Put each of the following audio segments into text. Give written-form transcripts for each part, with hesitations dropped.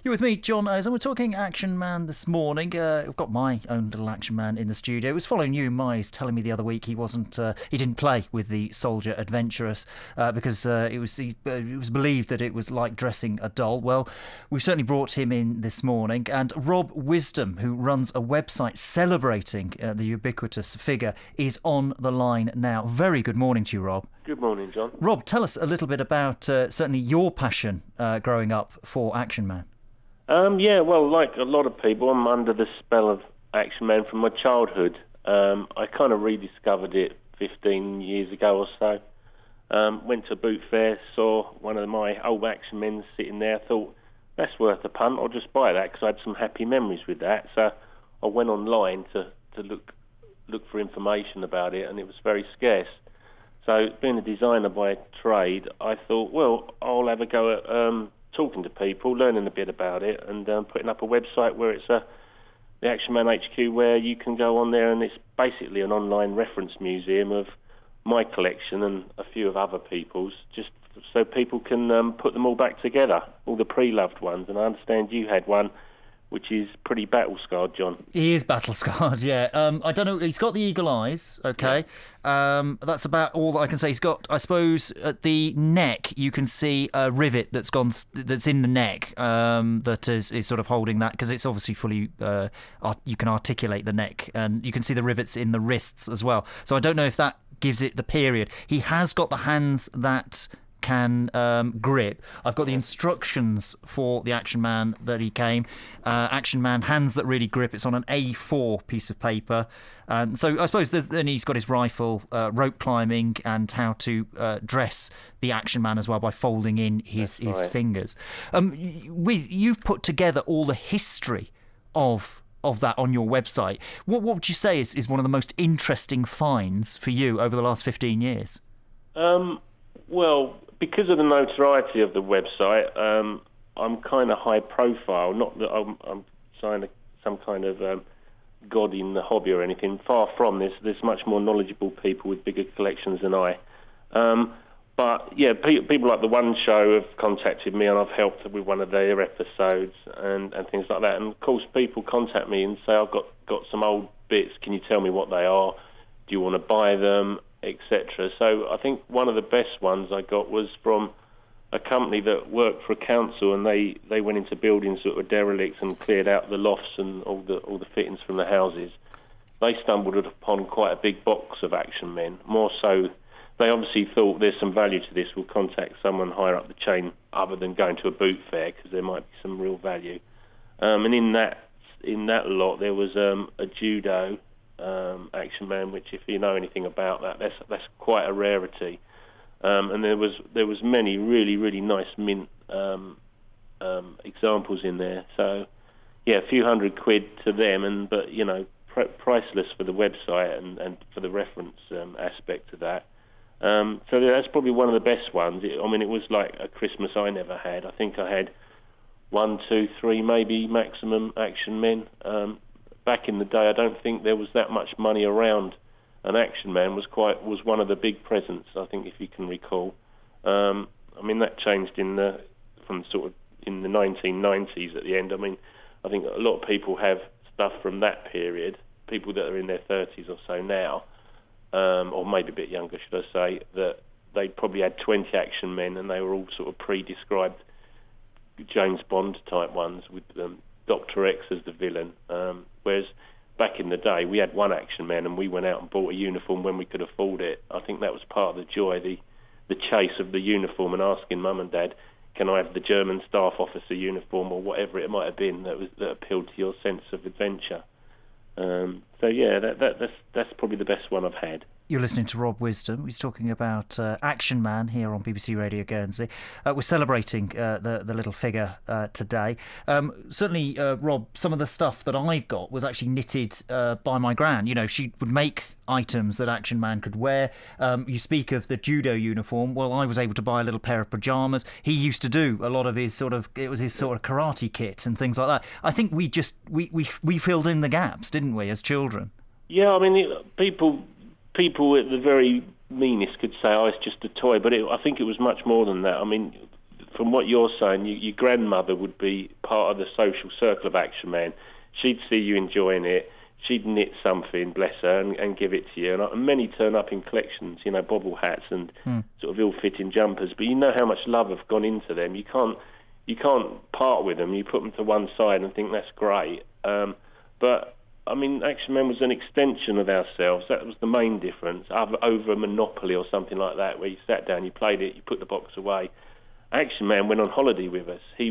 You're with me, John Ozanne. We're talking Action Man this morning. I've got my own little Action Man in the studio. It was following you, Mize, telling me the other week he didn't play with the Soldier Adventurous because it was believed that it was like dressing a doll. Well, we've certainly brought him in this morning. And Rob Wisdom, who runs a website celebrating the ubiquitous figure, is on the line now. Very good morning to you, Rob. Good morning, John. Rob, tell us a little bit about certainly your passion growing up for Action Man. Yeah, well, like a lot of people, I'm under the spell of Action Man from my childhood. I kind of rediscovered it 15 years ago or so. Went to a boot fair, saw one of my old Action Men sitting there, thought, that's worth a punt, I'll just buy that because I had some happy memories with that. So I went online to look for information about it, and it was very scarce. So being a designer by trade, I thought, well, I'll have a go at talking to people, learning a bit about it, and putting up a website where it's the Action Man HQ, where you can go on there, and it's basically an online reference museum of my collection and a few of other people's, just so people can put them all back together, all the pre-loved ones. And I understand you had one which is pretty battle-scarred, John. He is battle-scarred, yeah. I don't know, he's got the eagle eyes, okay. Yeah. That's about all that I can say. He's got, I suppose, at the neck, you can see a rivet that's in the neck that is sort of holding that, because it's obviously fully, you can articulate the neck, and you can see the rivets in the wrists as well. So I don't know if that gives it the period. He has got the hands that can grip. I've got the instructions for the Action Man that he came. Action Man hands that really grip. It's on an A4 piece of paper. So I suppose then he's got his rifle, rope climbing, and how to dress the Action Man as well by folding in his fingers. You've put together all the history of that on your website. What would you say is one of the most interesting finds for you over the last 15 years? Well, because of the notoriety of the website, I'm kind of high profile. Not that I'm some kind of god in the hobby or anything. Far from this. There's much more knowledgeable people with bigger collections than I. But yeah, people like the One Show have contacted me, and I've helped with one of their episodes and things like that. And of course, people contact me and say, I've got some old bits. Can you tell me what they are? Do you want to buy them? Etc. So I think one of the best ones I got was from a company that worked for a council, and they went into buildings that were derelict and cleared out the lofts and all the fittings from the houses. They stumbled upon quite a big box of Action Men. More so, they obviously thought there's some value to this. We'll contact someone higher up the chain other than going to a boot fair, because there might be some real value. And in that lot there was a judo Action Man, which, if you know anything about that, that's quite a rarity. And there was many really nice mint examples in there. So yeah, a few £100 to them, but you know, priceless for the website and for the reference aspect of that. So that's probably one of the best ones. It was like a Christmas I never had. I think I had 1, 2, 3, maybe maximum Action Men. Back in the day, I don't think there was that much money around. An Action Man was one of the big presents, I think, if you can recall. That changed in the 1990s at the end. I think a lot of people have stuff from that period, people that are in their 30s or so now, or maybe a bit younger, should I say, that they probably had 20 Action Men, and they were all sort of pre-described James Bond type ones with Dr. X as the villain, whereas back in the day we had one Action Man and we went out and bought a uniform when we could afford it. I think that was part of the joy, the chase of the uniform, and asking Mum and Dad, can I have the German staff officer uniform or whatever it might have been that appealed to your sense of adventure. So yeah, that's probably the best one I've had. You're listening to Rob Wisdom. He's talking about Action Man here on BBC Radio Guernsey. We're celebrating the little figure today. Certainly, Rob, some of the stuff that I've got was actually knitted by my gran. You know, she would make items that Action Man could wear. You speak of the judo uniform. Well, I was able to buy a little pair of pyjamas. He used to do a lot of his sort of karate kit and things like that. I think we filled in the gaps, didn't we, as children? Yeah, people at the very meanest could say, oh, it's just a toy, but I think it was much more than that. from what you're saying, your grandmother would be part of the social circle of Action Man. She'd see you enjoying it. She'd knit something, bless her, and give it to you. And many turn up in collections, bobble hats and sort of ill-fitting jumpers. But you know how much love have gone into them. You can't part with them. You put them to one side and think that's great. But I mean, Action Man was an extension of ourselves. That was the main difference, over a Monopoly or something like that, where you sat down, you played it, you put the box away. Action Man went on holiday with us. He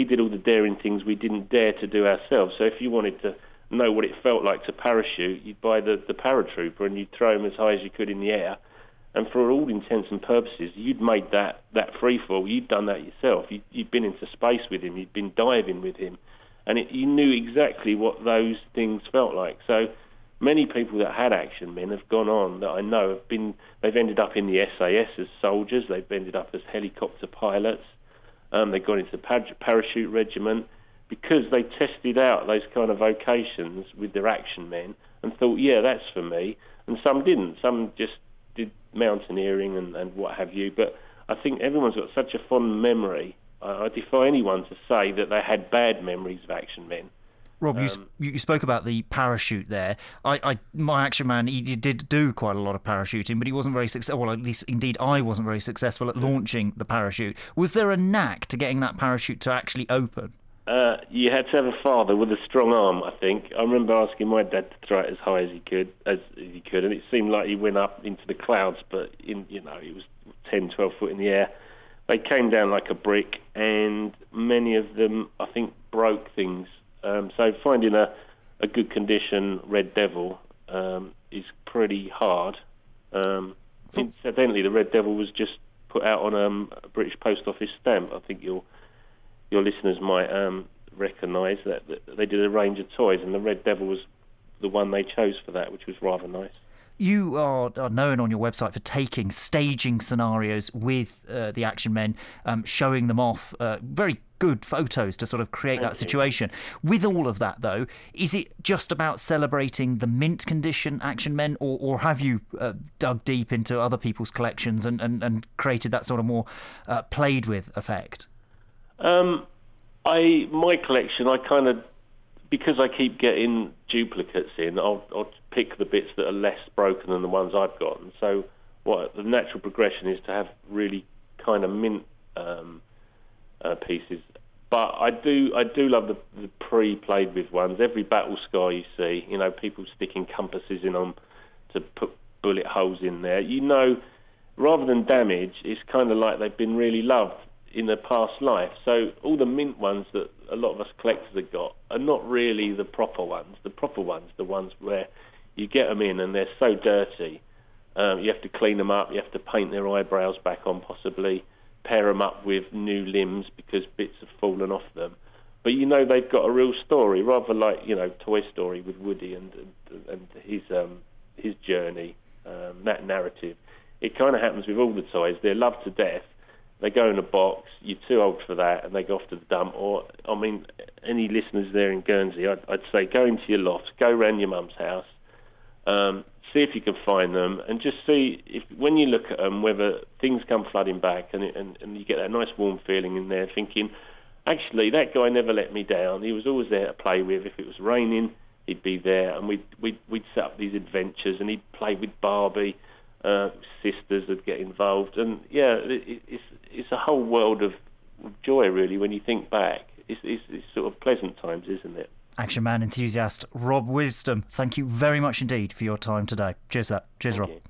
did all the daring things we didn't dare to do ourselves. So if you wanted to know what it felt like to parachute, you'd buy the paratrooper and you'd throw him as high as you could in the air. And for all intents and purposes, you'd made that free fall. You'd done that yourself. You'd been into space with him. You'd been diving with him. And you knew exactly what those things felt like. So many people that had Action Men have gone on that I know they've ended up in the SAS as soldiers. They've ended up as helicopter pilots. They've gone into the parachute regiment because they tested out those kind of vocations with their Action Men and thought, yeah, that's for me. And some didn't. Some just did mountaineering and what have you. But I think everyone's got such a fond memory. I defy anyone to say that they had bad memories of Action Men. Rob, you spoke about the parachute there. My Action Man, he did do quite a lot of parachuting, but he wasn't very successful. Well, at least, indeed, I wasn't very successful at launching the parachute. Was there a knack to getting that parachute to actually open? You had to have a father with a strong arm, I think. I remember asking my dad to throw it as high as he could, and it seemed like he went up into the clouds, but he was 10, 12 foot in the air. They came down like a brick, and many of them, I think, broke things. So finding a good condition Red Devil is pretty hard. Incidentally, the Red Devil was just put out on a British Post Office stamp. I think your listeners might recognise that they did a range of toys, and the Red Devil was the one they chose for that, which was rather nice. You are known on your website for staging scenarios with the Action Men, showing them off, very good photos to sort of create that situation. With all of that, though, is it just about celebrating the mint condition Action Men, or have you dug deep into other people's collections and created that sort of more played with effect? My collection, because I keep getting duplicates in, I'll pick the bits that are less broken than the ones I've got. And so the natural progression is to have really kind of mint pieces. But I do love the pre-played with ones. Every battle scar you see, people sticking compasses in them to put bullet holes in there. Rather than damage, it's kind of like they've been really loved in a past life. So all the mint ones that a lot of us collectors have got are not really the proper ones. The proper ones, the ones where you get them in and they're so dirty, you have to clean them up, you have to paint their eyebrows back on possibly, pair them up with new limbs because bits have fallen off them. But they've got a real story, rather like Toy Story with Woody and his journey, that narrative. It kind of happens with all the toys. They're loved to death. They go in a box, you're too old for that, and they go off to the dump. Or, any listeners there in Guernsey, I'd say go into your loft, go round your mum's house, see if you can find them, and just see if, when you look at them, whether things come flooding back, and you get that nice warm feeling in there, thinking, actually, that guy never let me down. He was always there to play with. If it was raining, he'd be there, and we'd set up these adventures, and he'd play with Barbie. Sisters would get involved, and it's a whole world of joy, really, when you think back. It's sort of pleasant times, isn't it? Action Man enthusiast Rob Wisdom, thank you very much indeed for your time today. Cheers, Rob. Thank you.